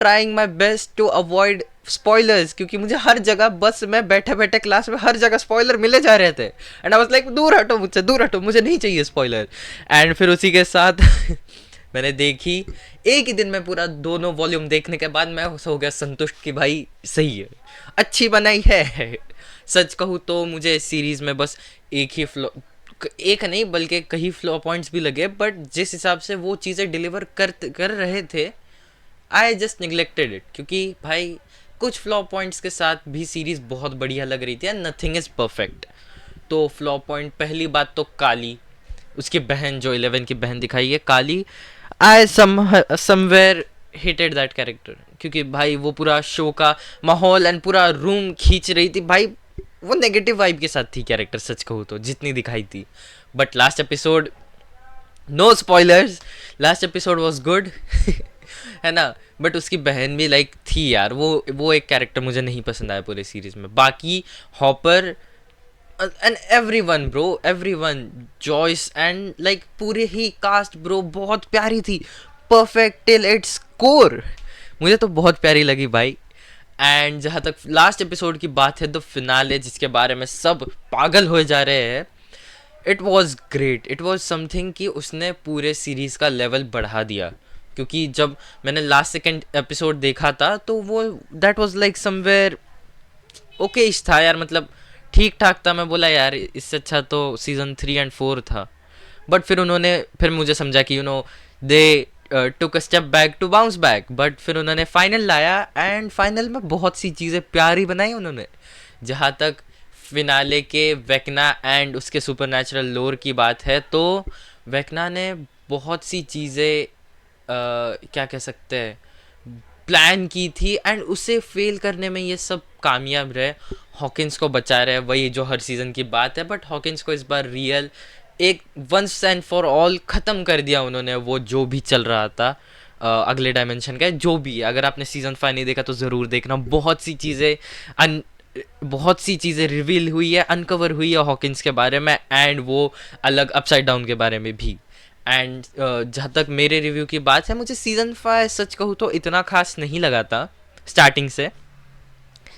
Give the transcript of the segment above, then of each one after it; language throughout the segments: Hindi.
Trying my best to avoid spoilers, क्योंकि मुझे हर जगह बस मैं बैठे बैठे क्लास में हर जगह स्पॉइलर मिले जा रहे थे एंड आई वाज लाइक दूर हटो मुझसे, दूर हटो, मुझे नहीं चाहिए स्पॉइलर। एंड फिर उसी के साथ मैंने देखी एक ही दिन में पूरा दोनों वॉल्यूम देखने के बाद मैं हो गया संतुष्ट कि भाई सही है, अच्छी बनाई है। सच कहूँ तो मुझे इस सीरीज़ में बस एक ही फ्लॉ, एक नहीं बल्कि कई फ्लॉ पॉइंट्स भी लगे, बट जिस हिसाब से वो चीज़ें डिलीवर कर रहे थे आई जस्ट निगलेक्टेड इट, क्योंकि भाई कुछ फ्लॉ पॉइंट्स के साथ भी सीरीज़ बहुत बढ़िया लग रही थी एंड नथिंग इज़ परफेक्ट। तो फ्लॉ पॉइंट पहली बात तो काली, उसकी बहन जो 11 की बहन दिखाई है काली, I somewhere hated that character, क्योंकि भाई वो पूरा शो का माहौल एंड पूरा रूम खींच रही थी भाई, वो नेगेटिव वाइब के साथ थी कैरेक्टर सच कहूँ तो जितनी दिखाई थी। But last episode, no spoilers, last episode was good है ना। बट उसकी बहन भी लाइक थी यार, वो एक कैरेक्टर मुझे नहीं पसंद आया पूरे सीरीज में। बाकी Hopper and everyone bro, everyone, Joyce and like पूरे ही कास्ट ब्रो बहुत प्यारी थी, परफेक्ट टिल इट्स कोर, मुझे तो बहुत प्यारी लगी भाई। एंड जहाँ तक लास्ट एपिसोड की बात है, द फिनाले जिसके बारे में सब पागल हो जा रहे हैं, it was great, it was something कि उसने पूरे सीरीज़ का लेवल बढ़ा दिया। क्योंकि जब मैंने लास्ट सेकेंड एपिसोड देखा था तो वो that was like somewhere okay था यार, मतलब ठीक ठाक था। मैं बोला यार इससे अच्छा तो सीज़न 3 एंड 4 था। बट फिर मुझे समझा कि they took a step back to bounce back, but फिर उन्होंने फाइनल लाया एंड फाइनल में बहुत सी चीज़ें प्यारी बनाई उन्होंने। जहाँ तक फिनाले के वेकना एंड उसके सुपरनैचुरल लोर की बात है, तो वेकना ने बहुत सी चीज़ें क्या कह सकते हैं प्लान की थी एंड उसे फेल करने में ये सब कामयाब रहे, हॉकिंस को बचा रहे। वही जो हर सीज़न की बात है, बट हॉकिंस को इस बार रियल एक वंस एंड फॉर ऑल ख़त्म कर दिया उन्होंने, वो जो भी चल रहा था अगले डायमेंशन का जो भी। अगर आपने सीज़न 5 नहीं देखा तो ज़रूर देखना, बहुत सी चीज़ें रिवील हुई है, अनकवर हुई है हॉकिंस के बारे में एंड वो अलग अपसाइड डाउन के बारे में भी। एंड जहाँ तक मेरे रिव्यू की बात है, मुझे सीज़न 5 सच कहूँ तो इतना खास नहीं लगा था स्टार्टिंग से,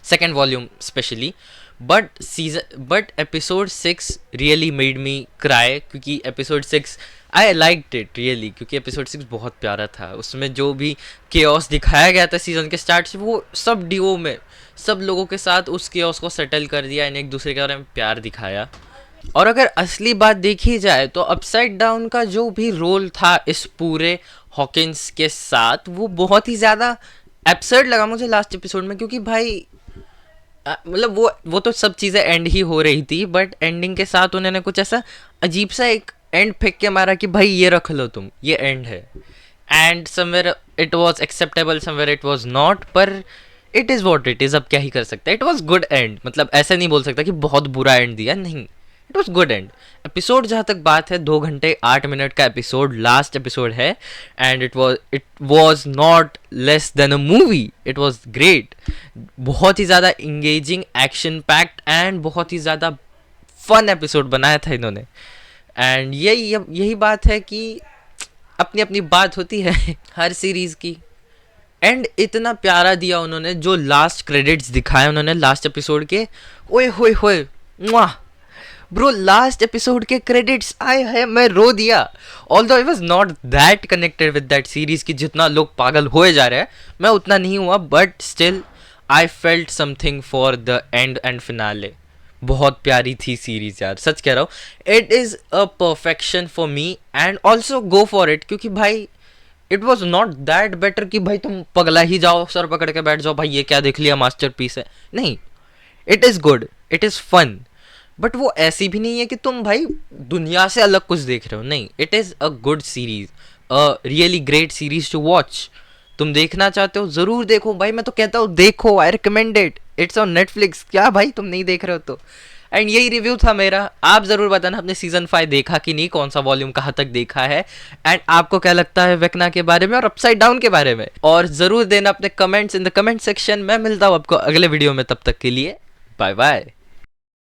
second volume specially. But episode 6 really made me cry, क्योंकि episode 6 I liked it really, क्योंकि एपिसोड 6 बहुत प्यारा था। उसमें जो भी केओस दिखाया गया था सीज़न के स्टार्ट से, वो सब डीओ में सब लोगों के साथ उस केओस को सेटल कर दिया एंड एक दूसरे के बारे में प्यार दिखाया। और अगर असली बात देखी जाए तो अपसाइड डाउन का जो भी रोल था इस पूरे हॉकिंस के साथ, वो बहुत ही ज़्यादा एब्सर्ड लगा मुझे लास्ट एपिसोड में। क्योंकि भाई मतलब वो तो सब चीज़ें एंड ही हो रही थी, बट एंडिंग के साथ उन्होंने कुछ ऐसा अजीब सा एक एंड फेंक के मारा कि भाई ये रख लो तुम, ये एंड है। End somewhere it was acceptable, somewhere it was not, पर it is what it is, अब क्या ही कर सकते हैं। इट वॉज गुड एंड, मतलब ऐसा नहीं बोल सकता कि बहुत बुरा एंड दिया, नहीं, it was good and. Episode जहाँ तक बात है, 2 घंटे 8 मिनट का एपिसोड लास्ट एपिसोड है and it was not less than a movie, it was great. बहुत ही ज़्यादा इंगेजिंग, एक्शन पैक्ड एंड बहुत ही ज़्यादा फन एपिसोड बनाया था इन्होंने। एंड यही बात है कि अपनी अपनी बात होती है हर सीरीज़ की। एंड इतना प्यारा दिया उन्होंने, जो लास्ट क्रेडिट्स दिखाए उन्होंने लास्ट एपिसोड के, ओए होए होए ब्रो, लास्ट एपिसोड के क्रेडिट्स आए हैं, मैं रो दिया। Although I was not that connected with that series की जितना लोग पागल होए जा रहे हैं, मैं उतना नहीं हुआ, but still I felt something for the end finale. बहुत प्यारी थी सीरीज यार, सच कह रहा हूँ। It is a perfection for me and also go for it, क्योंकि भाई it was not that better कि भाई तुम पगला ही जाओ, सर पकड़ के बैठ जाओ भाई ये क्या देख लिया, मास्टरपीस है, नहीं। It is good, it is fun, but वो ऐसी भी नहीं है कि तुम भाई दुनिया से अलग कुछ देख रहे हो, नहीं। It is a good series, a really great series to watch. तुम देखना चाहते हो ज़रूर देखो भाई, मैं तो कहता हूँ देखो, I recommend it, it's on Netflix. क्या भाई तुम नहीं देख रहे हो तो। एंड यही रिव्यू था मेरा। आप ज़रूर बताना आपने सीज़न 5 देखा कि नहीं, कौन सा वॉल्यूम कहाँ तक देखा है, एंड आपको क्या लगता है वेकना के बारे में और अपसाइड डाउन के बारे में, और ज़रूर देना अपने comments in the comment section. मैं मिलता हूँ आपको अगले वीडियो में, तब तक के लिए बाय बाय।